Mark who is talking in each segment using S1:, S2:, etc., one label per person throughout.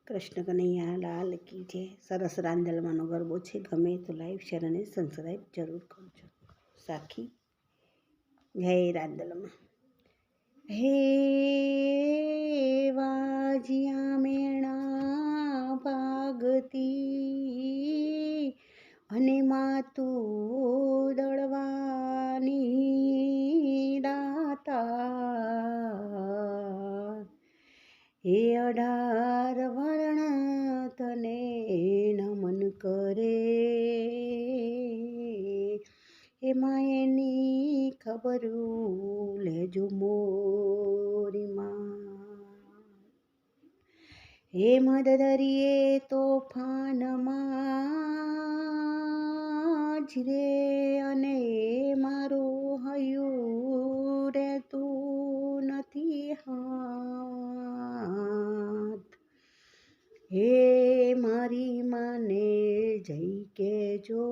S1: કૃષ્ણ કનૈયા લાલ કી જય. સરસ રાંદલમાંનો ગરબો છે. ગમે તો લાઈક શેર અને સબસ્ક્રાઈબ જરૂર કરજો. સાખી જય રાંદલમાં. હે વાજિયા મેણા ભાગતી અને માતું દળવાની દાતા, હે 18 વર્ણ તને નમન કરે, એમાં એની ખબરું લેજો મોરી માં. હે મદ દરિયે તોફાનમાં જીરે અને મારું હયું રે તું નથી હાથ. હે મારી માને જય કેજો,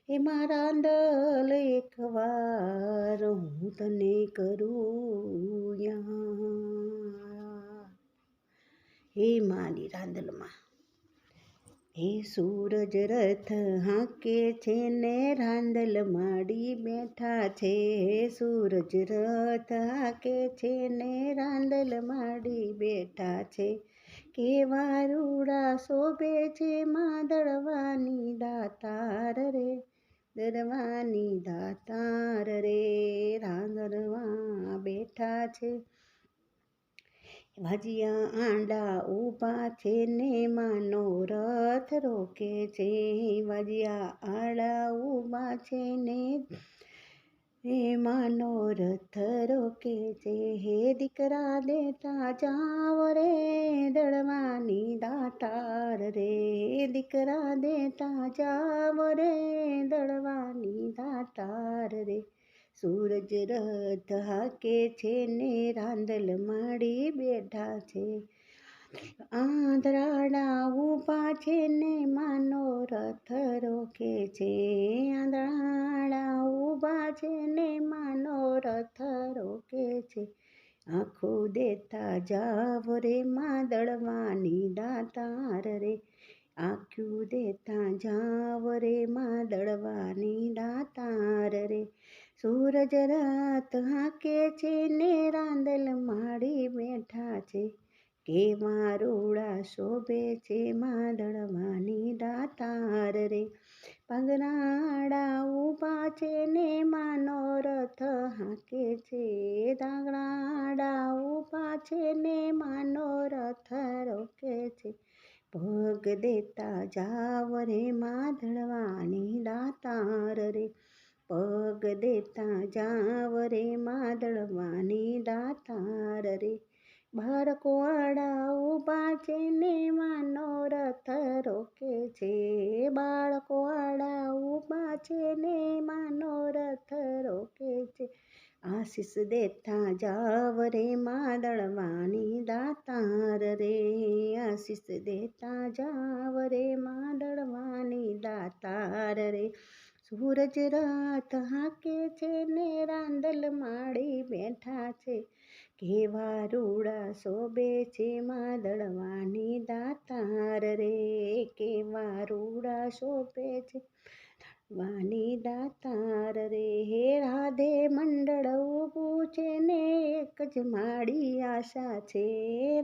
S1: એ મારા રાંદલ એકવાર હું તને કરું યાદ. હે મારી રાંદલમાં. હે સૂરજ રથ હાંકે છે ને રાંદલ માડી બેઠા છે. હે સૂરજ રથ હાંકે છે ને રાંદલ માડી બેઠા છે. કેવા રૂડા શોભે છે માં દળવાની દાતાર રે, દળવાની દાતાર રે, રાંદલમાં બેઠા છે. વાજિયા આંડા ઊભા છે ને માનો રથ રોકે છે. વાજિયા આંડા ઊભા છે ને માનો રથ રોકે છે. હે દીકરા દેતા જાવ રે દળવાની દાતાર રે, દીકરા દેતા જાવ રે દળવાની દાતાર રે. સૂરજ રથ હાકે છે ને રાંદલ માડી બેઠા છે. આંધળાડા ઊભા છે ને માનો રથ રોકે છે. આંધળાડા ઊભા છે ને માનો રથ રોકે છે. આંખું દેતા જાવ રે માં દળવાની દાતાર રે, આંખું દેતા જાવ રે માં દળવાની દાતાર રે. સૂરજ રથ હાંકે છે ને રાંદલ માડી બેઠા છે. કેવા રૂડા શોભે છે માં દળવાની દાતાર રે. પાંગરાડા ઊભા છે ને માનો રથ હાંકે છે. પાંગરાડા ઊભા છે ને માનો રથ રોકે છે. પગ દેતા જાવ રે માં દળવાની દાતાર રે, પગ દેતા જાવ રે માં દળવાની દાતાર રે. બાળકો આડા ઊભા છે ને માનો રથ રોકે છે. બાળકો આડા ઊભા છે ને માનો રથ રોકે છે. આશીષ દેતા જાવ રે માં દળવાની દાતાર રે, આશીષ દેતા જાવ રે માં દળવાની દાતાર રે. સૂરજ રથ હાંકે છે ને રાંદલ માડી બેઠા છે. કેવા રૂડા શોભે છે માં દળવાની દાતાર રે, કેવા રૂડા શોભે છે દળવાની દાતાર રે. હે રાધે મંડળ ઊભું છે ને એક જ માડી આશા છે.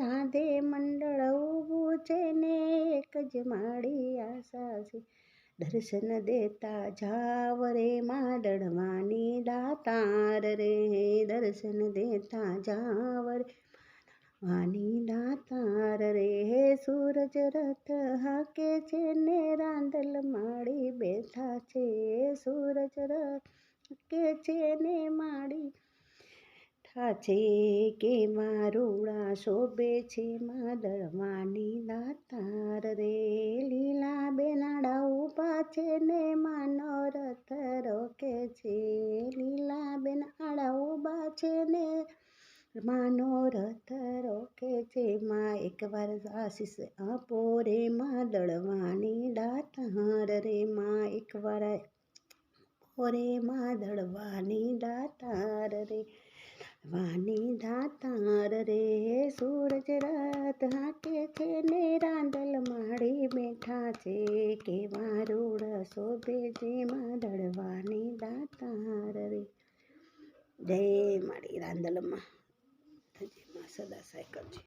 S1: રાધે મંડળ ઊભું છે ને એક જ માડી આશા છે. દર્શન દેતા જાવ રે માં દળવાની દાતાર રે, દર્શન દેતા જાવ રે દળવાની દાતાર રે. હે સૂરજ રથ હાંકે છે ને રાંદલ માડી બેઠા છે. સૂરજ રથ હાંકે છે ને માડી બેઠા છે. કેવા રૂડા શોભે છે માં દળવાની દાતાર રે. લીલા બેનાડા ઊભા છે ને માનો રથ રોકે છે. લીલા બેનાડા ઊભા છે ને માનો રથ રોકે છે. માં એકવાર આશીષ આપો રે માં દળવાની દાતાર રે, માં એકવાર આપો રે માં દળવાની દાતાર રે, દળવાની દાતાર રે. સૂરજ રાત હાકે છે ને રાંદલ માળી બેઠા છે, કેવા રૂડ શોભે જેમાં દળવાની દાતાર રે. જય માળી રાંદલમાં, જેમાં સદા સાયકલ છે.